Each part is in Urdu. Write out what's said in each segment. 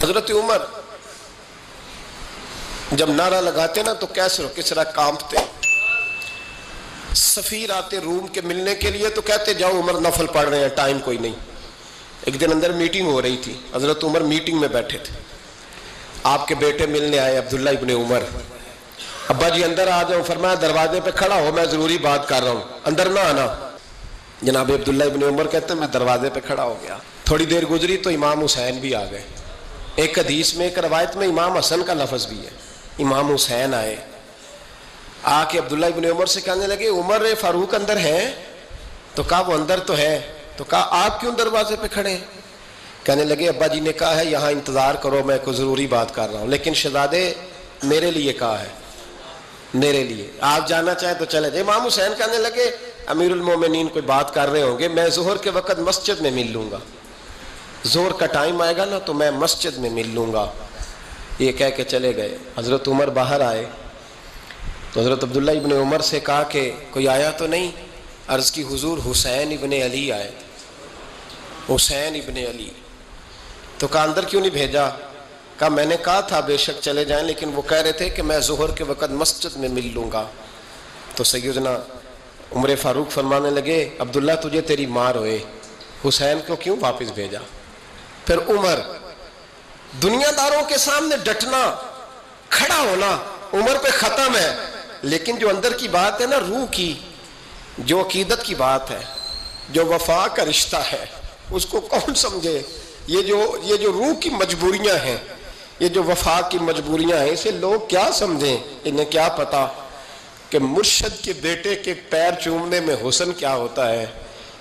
حضرت عمر جب نعرہ لگاتے نا تو کیسر و کسرا کانپتے. سفیر آتے روم کے ملنے کے لیے تو کہتے جاؤ عمر نفل پڑھ رہے ہیں، ٹائم کوئی نہیں. ایک دن اندر میٹنگ ہو رہی تھی، حضرت عمر میٹنگ میں بیٹھے تھے. آپ کے بیٹے ملنے آئے عبداللہ ابن عمر. ابا جی اندر آ جاؤ. فرمایا دروازے پہ کھڑا ہو، میں ضروری بات کر رہا ہوں، اندر نہ آنا. جناب عبداللہ ابن عمر کہتے ہیں میں دروازے پہ کھڑا ہو گیا. تھوڑی دیر گزری تو امام حسین بھی آ گئے. ایک حدیث میں ایک روایت میں امام حسن کا لفظ بھی ہے. امام حسین آئے، آ کے عبداللہ ابن عمر سے کہنے لگے عمر فاروق اندر ہے؟ تو کہا وہ اندر تو ہے. تو کہا آپ کیوں دروازے پہ کھڑے ہیں؟ کہنے لگے ابا جی نے کہا ہے یہاں انتظار کرو، میں کوئی ضروری بات کر رہا ہوں، لیکن شہزادے میرے لیے کہا ہے، میرے لیے آپ جانا چاہیں تو چلے جائیں. امام حسین کہنے لگے امیر المومنین کوئی بات کر رہے ہوں گے، میں ظہر کے وقت مسجد میں مل لوں گا، ظہر کا ٹائم آئے گا نا تو میں مسجد میں مل لوں گا. یہ کہہ کے چلے گئے. حضرت عمر باہر آئے تو حضرت عبداللہ ابن عمر سے کہا کہ کوئی آیا تو نہیں؟ عرض کی حضور حسین ابن علی آئے. حسین ابن علی. تو کہا اندر کیوں نہیں بھیجا؟ کہا میں نے کہا تھا بے شک چلے جائیں، لیکن وہ کہہ رہے تھے کہ میں ظہر کے وقت مسجد میں مل لوں گا. تو سیدنا عمر فاروق فرمانے لگے عبداللہ تجھے تیری مار ہوئے، حسین کو کیوں واپس بھیجا؟ پھر عمر دنیا داروں کے سامنے ڈٹنا، کھڑا ہونا عمر پہ ختم ہے، لیکن جو اندر کی بات ہے نا، روح کی، جو عقیدت کی بات ہے، جو وفا کا رشتہ ہے، اس کو کون سمجھے؟ یہ جو روح کی مجبوریاں ہیں، یہ جو وفا کی مجبوریاں ہیں، اسے لوگ کیا سمجھیں؟ انہیں کیا پتا کہ مرشد کے بیٹے کے پیر چومنے میں حسن کیا ہوتا ہے.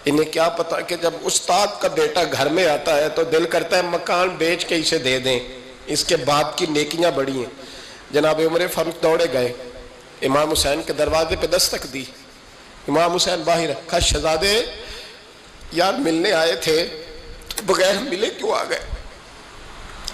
انہیں کیا پتا کہ جب استاد کا بیٹا گھر میں آتا ہے تو دل کرتا ہے مکان بیچ کے اسے دے دیں، اس کے باپ کی نیکیاں بڑی ہیں. جناب عمر فاروق دوڑے گئے، امام حسین کے دروازے پہ دستک دی. امام حسین باہر. کہا شہزادے یار ملنے آئے تھے تو بغیر ملے کیوں آ گئے؟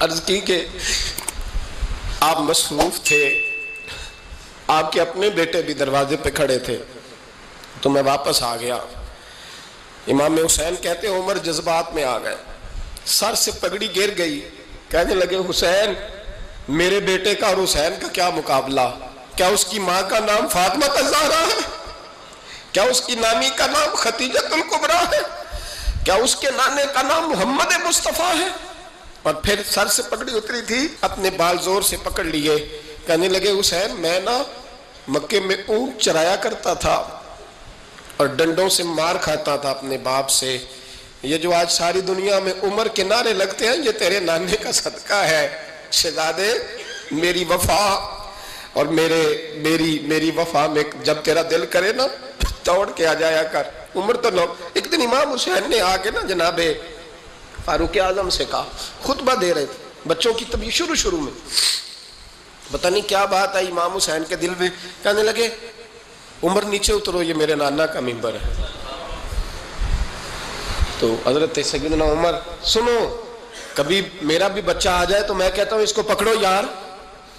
عرض کی کہ آپ مصروف تھے، آپ کے اپنے بیٹے بھی دروازے پہ کھڑے تھے تو میں واپس آ گیا. امام حسین کہتے ہیں عمر جذبات میں آ گئے، سر سے پگڑی گر گئی. کہنے لگے حسین میرے بیٹے کا اور حسین کا کیا مقابلہ؟ کیا اس کی ماں کا نام فاطمہ الزہرا ہے؟ کیا اس کی نانی کا نام خدیجہ الکبریٰ ہے؟ کیا اس کے نانے کا نام محمد مصطفیٰ ہے؟ اور پھر سر سے پگڑی اتری تھی، اپنے بال زور سے پکڑ لیے. کہنے لگے حسین میں نا مکے میں اونٹ چرایا کرتا تھا اور ڈنڈوں سے مار کھاتا تھا اپنے باپ سے. یہ جو آج ساری دنیا میں عمر کے نعرے لگتے ہیں یہ تیرے نانے کا صدقہ ہے. شہزادے میری وفا اور میری وفا میں جب تیرا دل کرے نا دوڑ کے آ جایا کر. عمر تو نو. ایک دن امام حسین نے آ کے نا جناب فاروق اعظم سے کہا، خطبہ دے رہے تھے بچوں کی طبیعت شروع میں، پتہ نہیں کیا بات آئی امام حسین کے دل میں. کہنے لگے عمر نیچے اترو، یہ میرے نانا کا ممبر ہے. تو حضرت سیدنا عمر سنو، کبھی میرا بھی بچہ آ جائے تو میں کہتا ہوں اس کو پکڑو یار،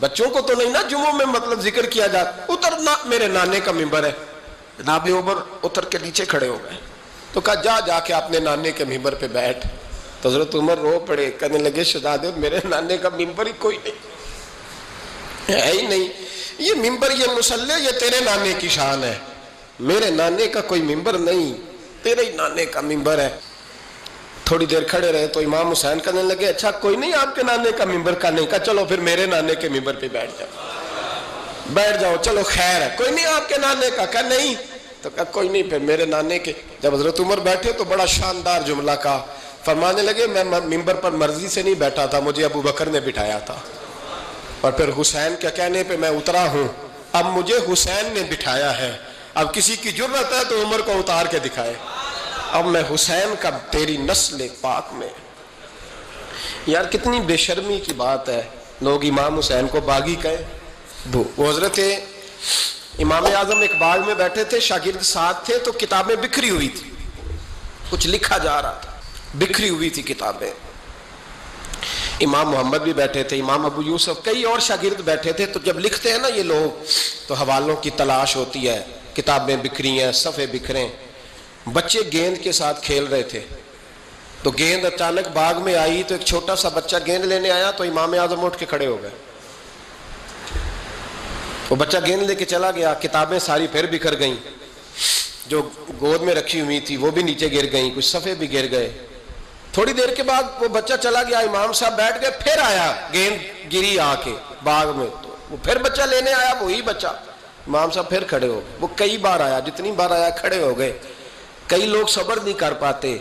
بچوں کو تو نہیں نا جمعوں میں مطلب ذکر کیا جاتا، اترنا میرے نانے کا ممبر ہے. جناب عمر اتر کے نیچے کھڑے ہو گئے. تو کہا جا کے اپنے نانے کے ممبر پہ بیٹھ. تو حضرت عمر رو پڑے. کہنے لگے شہزادے میرے نانے کا ممبر ہی کوئی نہیں ہے ہی نہیں. یہ ممبر یہ مصلی یہ تیرے نانے کی شان ہے، میرے نانے کا کوئی ممبر نہیں، تیرے ہی نانے کا ممبر ہے. تھوڑی دیر کھڑے رہے تو امام حسین کہنے لگے اچھا کوئی نہیں آپ کے نانے کا ممبر کا نہیں. کہا چلو پھر میرے نانے کے ممبر پہ بیٹھ جاؤ چلو خیر ہے. کوئی نہیں آپ کے نانے کا؟ کہا نہیں. تو کہا کوئی نہیں پھر میرے نانے کے. جب حضرت عمر بیٹھے تو بڑا شاندار جملہ کہا. فرمانے لگے میں ممبر پر مرضی سے نہیں بیٹھا تھا، مجھے ابو بکر نے بٹھایا تھا، اور پھر حسین کے کہنے پہ میں اترا ہوں، اب مجھے حسین نے بٹھایا ہے. اب کسی کی جرت ہے تو عمر کو اتار کے دکھائے. اب میں حسین کا تیری نسل پاک میں. یار کتنی بے شرمی کی بات ہے، لوگ امام حسین کو باغی کہیں. وہ حضرت امام اعظم ایک باغ میں بیٹھے تھے، شاگرد ساتھ تھے، تو کتابیں بکھری ہوئی تھی، کچھ لکھا جا رہا تھا، بکھری ہوئی تھی کتابیں. امام محمد بھی بیٹھے تھے، امام ابو یوسف، کئی اور شاگرد بیٹھے تھے. تو جب لکھتے ہیں نا یہ لوگ تو حوالوں کی تلاش ہوتی ہے، کتابیں بکھری ہیں، صفحے بکھرے. بچے گیند کے ساتھ کھیل رہے تھے. تو گیند اچانک باغ میں آئی تو ایک چھوٹا سا بچہ گیند لینے آیا تو امام اعظم اٹھ کے کھڑے ہو گئے. وہ بچہ گیند لے کے چلا گیا, کتابیں ساری پھر بکھر گئیں, جو گود میں رکھی ہوئی تھی وہ بھی نیچے گر گئیں, کچھ صفحے بھی گر گئے. تھوڑی دیر کے بعد وہ بچہ چلا گیا, امام صاحب بیٹھ گئے, پھر آیا, گیند گری آ کے باغ میں, تو وہ پھر بچہ لینے آیا, وہی بچہ. امام صاحب پھر کھڑے ہو گئے. وہ کئی بار آیا, جتنی بار آیا کھڑے ہو گئے. کئی لوگ صبر نہیں کر پاتے,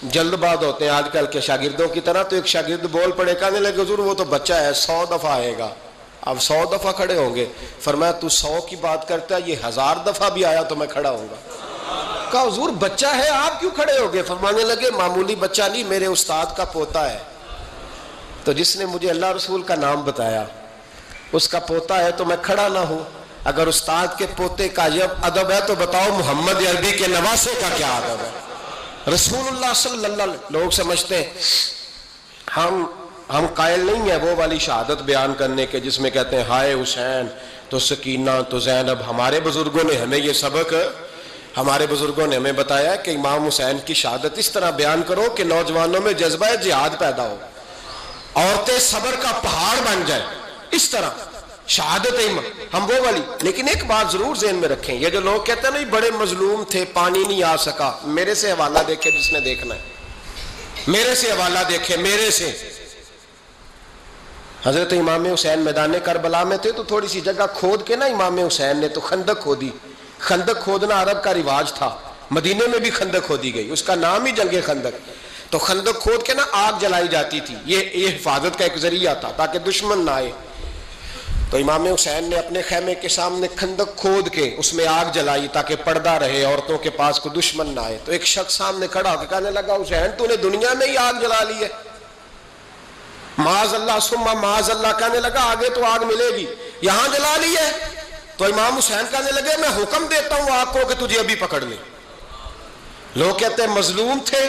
جلد باز ہوتے ہیں آج کل کے شاگردوں کی طرح. تو ایک شاگرد بول پڑے, کہنے لگے حضور وہ تو بچہ ہے 100 دفعہ آئے گا. اب 100 دفعہ کھڑے ہوں گے. فرمایا تو 100 کی بات کرتا ہے, یہ 1000 دفعہ بھی آیا تو میں کھڑا ہوں گا. کہا حضور بچہ ہے آپ کیوں کھڑے ہو گئے؟ فرمانے لگے معمولی بچہ نہیں, میرے استاد کا پوتا ہے. تو جس نے مجھے اللہ رسول کا نام بتایا اس کا پوتا ہے تو میں کھڑا نہ ہوں. اگر استاد کے پوتے کا یہ ادب ہے تو بتاؤ محمد عربی کے نواسے کا کیا ادب ہے. رسول اللہ صلی اللہ علیہ وسلم. لوگ سمجھتے ہیں ہم قائل نہیں ہیں وہ والی شہادت بیان کرنے کے جس میں کہتے ہیں ہائے حسین تو سکینہ تو زینب. ہمارے بزرگوں نے ہمیں یہ سبق, ہمارے بزرگوں نے ہمیں بتایا کہ امام حسین کی شہادت اس طرح بیان کرو کہ نوجوانوں میں جذبہ جہاد پیدا ہو, عورتیں صبر کا پہاڑ بن جائے. اس طرح شہادت ہم وہ والی. لیکن ایک بات ضرور ذہن میں رکھیں, یہ جو لوگ کہتے ہیں نہیں بڑے مظلوم تھے پانی نہیں آ سکا, میرے سے حوالہ دیکھے جس نے دیکھنا ہے, میرے سے حوالہ دیکھے. میرے سے حضرت امام حسین میدان کربلا میں تھے تو تھوڑی سی جگہ کھود کے نا امام حسین نے تو خندق کھودی. خندق کھودنا عرب کا رواج تھا, مدینے میں بھی خندق کھودی گئی, اس کا نام ہی جنگ خندق. تو خندق کھود کے نا آگ جلائی جاتی تھی, یہ حفاظت کا ایک ذریعہ تھا تاکہ دشمن نہ آئے. تو امام حسین نے اپنے خیمے کے سامنے خندق کھود کے اس میں آگ جلائی تاکہ پردہ رہے, عورتوں کے پاس کوئی دشمن نہ آئے. تو ایک شخص سامنے کھڑا ہو کے کہنے لگا حسین تو نے دنیا میں ہی آگ جلا لی ہے. معاذ اللہ ثم معاذ اللہ. کہنے لگا آگے تو آگ ملے گی, یہاں جلا لی ہے. تو امام حسین کہنے لگے میں حکم دیتا ہوں آگ کو کہ تجھے ابھی پکڑ لے. لوگ کہتے ہیں مظلوم تھے,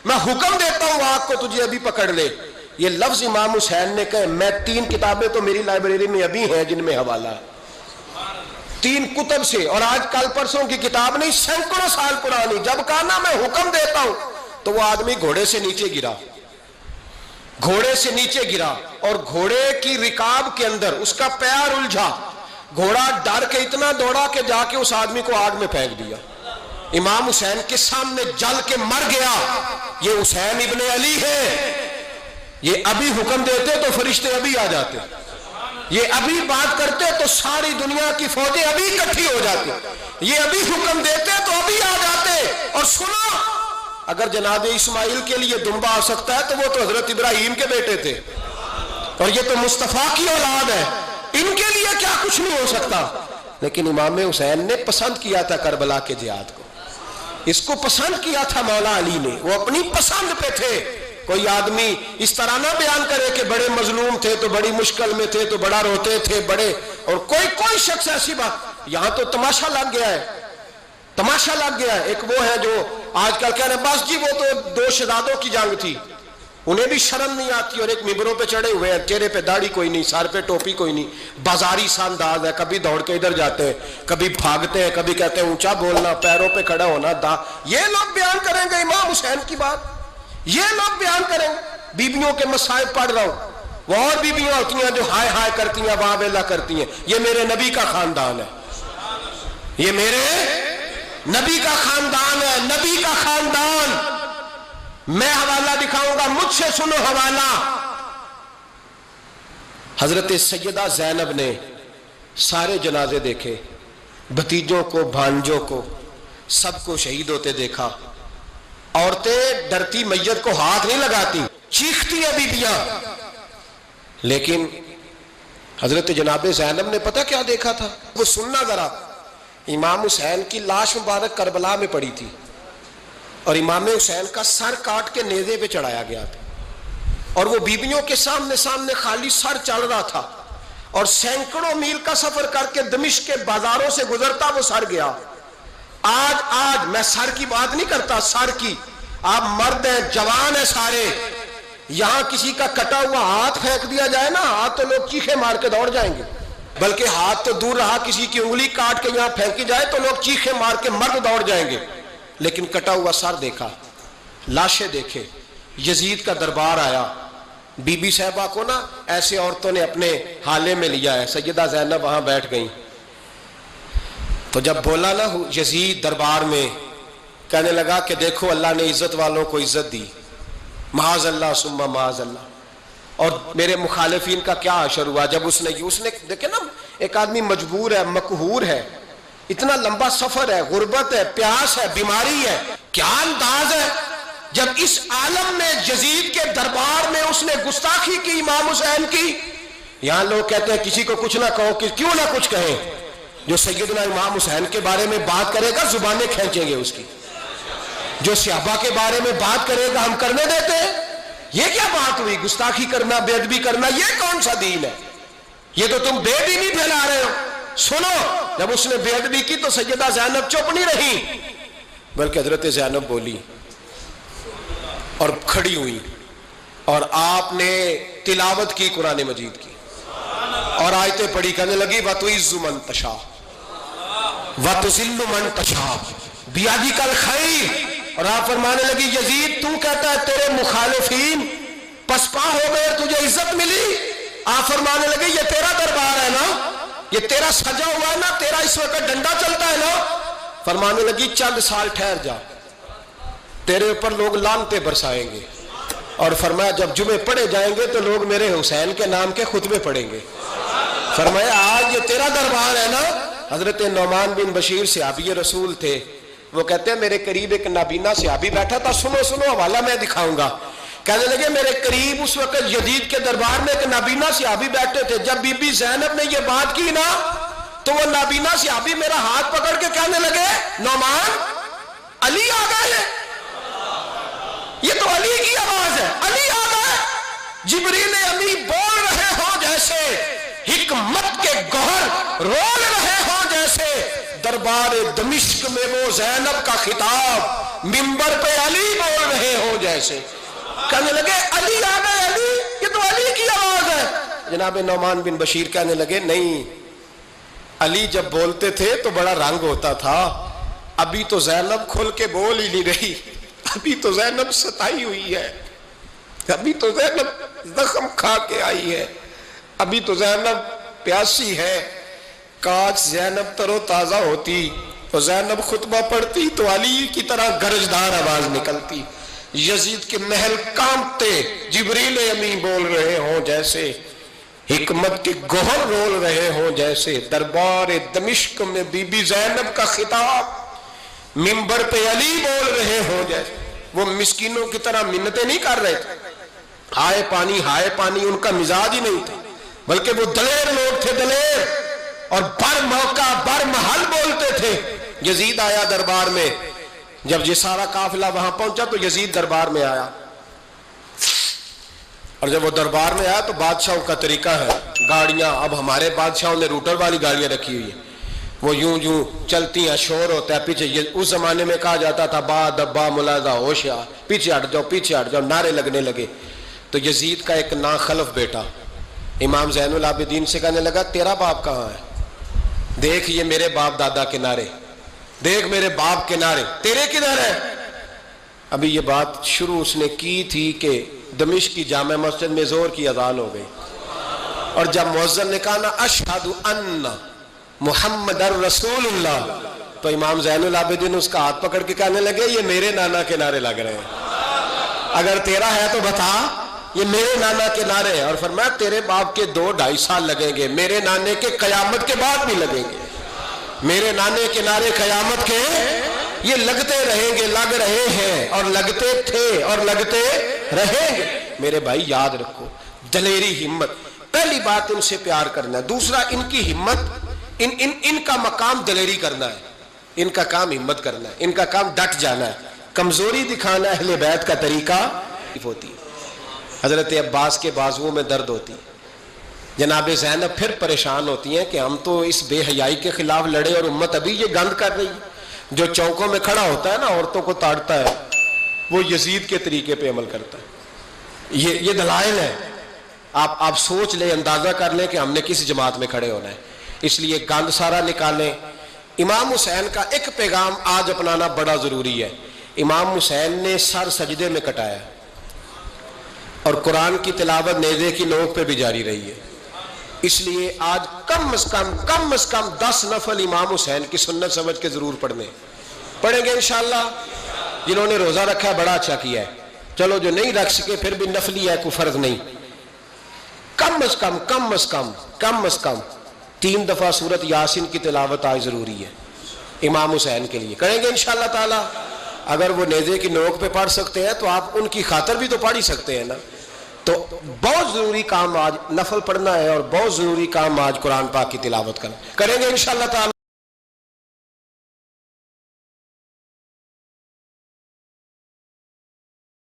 میں حکم دیتا ہوں آگ کو تجھے ابھی پکڑ لے. یہ لفظ امام حسین نے کہے. میں 3 کتابیں تو میری لائبریری میں ابھی ہیں جن میں حوالہ ہے, 3 کتب سے, اور آج کل پرسوں کی کتاب نہیں, سینکڑوں سال پرانی. جب کہا نا میں حکم دیتا ہوں تو وہ آدمی گھوڑے سے نیچے گرا, گھوڑے سے نیچے گرا, اور گھوڑے کی رکاب کے اندر اس کا پیر الجھا. گھوڑا ڈر کے اتنا دوڑا کہ جا کے اس آدمی کو آگ میں پھینک دیا. امام حسین کے سامنے جل کے مر گیا. یہ حسین ابن علی ہے. یہ ابھی حکم دیتے تو فرشتے ابھی آ جاتے, یہ ابھی بات کرتے تو ساری دنیا کی فوجیں ابھی اکٹھی ہو جاتی. یہ ابھی حکم دیتے تو ابھی آ جاتے. اور سنو, اگر جناب اسماعیل کے لیے دمبا آ سکتا ہے تو وہ تو حضرت ابراہیم کے بیٹے تھے, اور یہ تو مصطفیٰ کی اولاد ہے, ان کے لیے کیا کچھ نہیں ہو سکتا. لیکن امام حسین نے پسند کیا تھا کربلا کے جہاد کو, اس کو پسند کیا تھا مولا علی نے, وہ اپنی پسند پہ تھے. کوئی آدمی اس طرح نہ بیان کرے کہ بڑے مظلوم تھے تو بڑی مشکل میں تھے تو بڑا روتے تھے بڑے, اور کوئی شخص ایسی بات. یہاں تو تماشا لگ گیا ہے, تماشا لگ گیا ہے. ایک وہ ہے جو آج کل کہہ رہے ہیں بس جی وہ تو 2 شہزادوں کی جنگ تھی, انہیں بھی شرم نہیں آتی, اور ایک ممبروں پہ چڑھے ہوئے ہیں, چہرے پہ داڑھی کوئی نہیں, سر پہ ٹوپی کوئی نہیں, بازاری سا انداز ہے, کبھی دوڑ کے ادھر جاتے ہیں, کبھی بھاگتے ہیں, کبھی کہتے ہیں اونچا بولنا, پیروں پہ کھڑا ہونا. یہ لوگ بیان کریں گے امام حسین کی بات, یہ لوگ بیان کریں گے. بیبیوں کے مصائب پڑھ رہا ہوں, وہ اور بیبیاں ہوتی ہیں جو ہائے ہائے کرتی ہیں, واہ بیلا کرتی ہیں. یہ میرے نبی کا خاندان ہے, یہ میرے نبی کا خاندان ہے, نبی کا خاندان. میں حوالہ دکھاؤں گا, مجھ سے سنو حوالہ. حضرت سیدہ زینب نے سارے جنازے دیکھے, بھتیجوں کو, بھانجوں کو, سب کو شہید ہوتے دیکھا. عورتیں ڈرتی میت کو ہاتھ نہیں لگاتی, چیختی ہیں بیبیاں. لیکن حضرت جناب زینب نے پتہ کیا دیکھا تھا, وہ سننا ذرا. امام حسین کی لاش مبارک کربلا میں پڑی تھی, اور امام حسین کا سر کاٹ کے نیزے پہ چڑھایا گیا تھا, اور وہ بیبیوں کے سامنے خالی سر چل رہا تھا, اور سینکڑوں میل کا سفر کر کے دمشق کے بازاروں سے گزرتا وہ سر گیا. آج میں سر کی بات نہیں کرتا, سر کی. آپ مرد ہیں, جوان ہیں سارے, یہاں کسی کا کٹا ہوا ہاتھ پھینک دیا جائے نا, ہاتھ تو لوگ چیخے مار کے دوڑ جائیں گے. بلکہ ہاتھ تو دور رہا, کسی کی انگلی کاٹ کے یہاں پھینکی جائے تو لوگ چیخے مار کے مرد دوڑ جائیں گے. لیکن کٹا ہوا سر دیکھا, لاشیں دیکھے, یزید کا دربار آیا، بی بی صاحبہ کو نا ایسے عورتوں نے اپنے حالے میں لیا ہے، سیدہ زینب وہاں بیٹھ گئیں، تو جب بولا نا یزید دربار میں، کہنے لگا کہ دیکھو اللہ نے عزت والوں کو عزت دی، معاذ اللہ ثم معاذ اللہ، اور میرے مخالفین کا کیا حشر ہوا جب اس نے دیکھیں نا، ایک آدمی مجبور ہے، مقہور ہے، اتنا لمبا سفر ہے، غربت ہے، پیاس ہے، بیماری ہے، کیا انداز ہے جب اس عالم میں یزید کے دربار میں اس نے گستاخی کی امام حسین کی۔ یہاں لوگ کہتے ہیں کسی کو کچھ نہ کہو، کیوں نہ کچھ کہیں، جو سیدنا امام حسین کے بارے میں بات کرے گا زبانیں کھینچیں گے اس کی، جو صحابہ کے بارے میں بات کرے گا ہم کرنے دیتے ہیں؟ یہ کیا بات ہوئی؟ گستاخی کرنا، بے ادبی کرنا، یہ کون سا دین ہے؟ یہ تو تم بے دینی پھیلا رہے ہو۔ سنو، جب اس نے بے ادبی کی تو سیدہ زینب چپ نہیں رہی، بلکہ حضرت زینب بولی اور کھڑی ہوئی، اور آپ نے تلاوت کی قرآن مجید کی اور آیتیں پڑھی، کہنے لگی وَتُعِزُّ مَن تَشَاءُ وَتُذِلُّ مَن تَشَاءُ بِیَدِکَ الْخَیْرُ، اور آپ فرمانے لگی یزید تو کہتا ہے تیرے مخالفین پسپا ہو گئے، تجھے عزت ملی؟ آپ فرمانے لگے یہ تیرا دربار ہے نا، یہ تیرا سجا ہوا ہے نا، تیرا اس وقت ڈنڈا چلتا ہے نا۔ فرمانے لگی چند سال ٹھہر جا، تیرے اوپر لوگ لعنتیں برسائیں گے، اور فرمایا جب جمعے پڑھے جائیں گے تو لوگ میرے حسین کے نام کے خطبے پڑھیں گے۔ فرمایا آج یہ تیرا دربار ہے نا۔ حضرت نعمان بن بشیر صحابی رسول تھے، وہ کہتے ہیں میرے قریب ایک نابینا صحابی بیٹھا تھا، سنو سنو حوالہ میں دکھاؤں گا۔ کہنے لگے میرے قریب اس وقت یزید کے دربار میں ایک نابینا صحابی بیٹھے تھے، جب بی بی زینب نے یہ بات کی نا تو وہ نابینا صحابی میرا ہاتھ پکڑ کے کہنے لگے نعمان علی آ گئے ہیں، یہ تو علی کی آواز ہے، علی آ گئے۔ جبریل امی بول رہے ہوں جیسے، حکمت کے گوہر رول رہے ہوں جیسے، دربار دمشق میں وہ زینب کا خطاب منبر پہ علی بول رہے ہوں جیسے۔ کہنے لگے علی آ گئے، علی، یہ تو علی کی آواز ہے۔ جناب نعمان بن بشیر کہنے لگے نہیں، علی جب بولتے تھے تو بڑا رنگ ہوتا تھا، ابھی تو زینب کھل کے بول ہی نہیں رہی، ابھی تو زینب ستائی ہوئی ہے، ابھی تو زینب زخم کھا کے آئی ہے، ابھی تو زینب پیاسی ہے۔ کاش زینب تر و تازہ ہوتی اور زینب خطبہ پڑھتی تو علی کی طرح گرجدار آواز نکلتی، یزید کے محل کانپتے، جبریل امی بول رہے ہوں جیسے، حکمت کے گوہر رول رہے ہوں جیسے، دربار دمشق میں بی بی زینب کا خطاب منبر پہ علی بول رہے ہوں جیسے۔ وہ مسکینوں کی طرح منتیں نہیں کر رہے تھے، ہائے پانی ان کا مزاج ہی نہیں تھا، بلکہ وہ دلیر لوگ تھے، دلیر، اور بر موقع بر محل بولتے تھے۔ یزید آیا دربار میں، جب یہ سارا قافلہ وہاں پہنچا تو یزید دربار میں آیا، اور جب وہ دربار میں آیا تو بادشاہوں کا طریقہ ہے، گاڑیاں، اب ہمارے بادشاہوں نے روٹر والی گاڑیاں رکھی ہوئی ہیں، وہ یوں چلتی ہیں، شور ہوتا ہے پیچھے۔ اس زمانے میں کہا جاتا تھا با دبا ملاحظہ ہوشیار، پیچھے ہٹ جاؤ، نعرے لگنے لگے۔ تو یزید کا ایک ناخلف بیٹا امام زین العابدین سے کہنے لگا تیرا باپ کہاں ہے؟ دیکھ یہ میرے باپ دادا کے نعرے، دیکھ میرے باپ کے نعرے، تیرے کدھر ہے؟ ابھی یہ بات شروع اس نے کی تھی کہ دمشق کی جامع مسجد میں زور کی اذان ہو گئی، اور جب مؤذن نے کہا نا اشہد ان محمد رسول اللہ، تو امام زین العابدین اس کا ہاتھ پکڑ کے کہنے لگے یہ میرے نانا کے نعرے لگ رہے ہیں، اگر تیرا ہے تو بتا، یہ میرے نانا کے نعرے ہیں۔ اور فرمایا تیرے باپ کے 2-2.5 سال لگیں گے، میرے نانے کے قیامت کے بعد بھی لگیں گے، میرے نانے کے نعرے قیامت کے یہ لگتے رہیں گے، لگ رہے ہیں اور لگتے تھے اور لگتے رہیں گے۔ میرے بھائی یاد رکھو، دلیری، ہمت، پہلی بات ان سے پیار کرنا ہے، دوسرا ان کی ہمت، ان کا مقام دلیری کرنا ہے، ان کا کام ہمت کرنا ہے، ان کا کام ڈٹ جانا ہے، کمزوری دکھانا اہل بیت کا طریقہ ہوتی ہے۔ حضرت عباس کے بازوؤں میں درد ہوتی، جناب زینب پھر پریشان ہوتی ہیں کہ ہم تو اس بے حیائی کے خلاف لڑے اور امت ابھی یہ گند کر رہی ہے۔ جو چوکوں میں کھڑا ہوتا ہے نا عورتوں کو تاڑتا ہے، وہ یزید کے طریقے پہ عمل کرتا ہے۔ یہ دلائل ہے، آپ سوچ لیں، اندازہ کر لیں کہ ہم نے کس جماعت میں کھڑے ہونا ہے۔ اس لیے گند سارا نکالیں۔ امام حسین کا ایک پیغام آج اپنانا بڑا ضروری ہے۔ امام حسین نے سر سجدے میں کٹایا، اور قرآن کی تلاوت نیزے کی نوک پہ بھی جاری رہی ہے. اس لیے آج کم از کم 10 نفل امام حسین کی سنت سمجھ کے ضرور پڑھیں گے انشاءاللہ. جنہوں نے روزہ رکھا ہے بڑا اچھا کیا ہے. چلو جو نہیں رکھ سکے پھر بھی نفلی ہے، کوئی فرض نہیں. کم از کم 3 دفعہ سورت یاسین کی تلاوت آج ضروری ہے امام حسین کے لیے. کریں گے انشاءاللہ تعالی. اگر وہ نیزے کی نوک پہ پڑھ سکتے ہیں تو آپ ان کی خاطر بھی تو پڑھ ہی سکتے ہیں نا. تو بہت ضروری کام آج نفل پڑھنا ہے، اور بہت ضروری کام آج قرآن پاک کی تلاوت کرنا. کریں گے انشاءاللہ تعالی.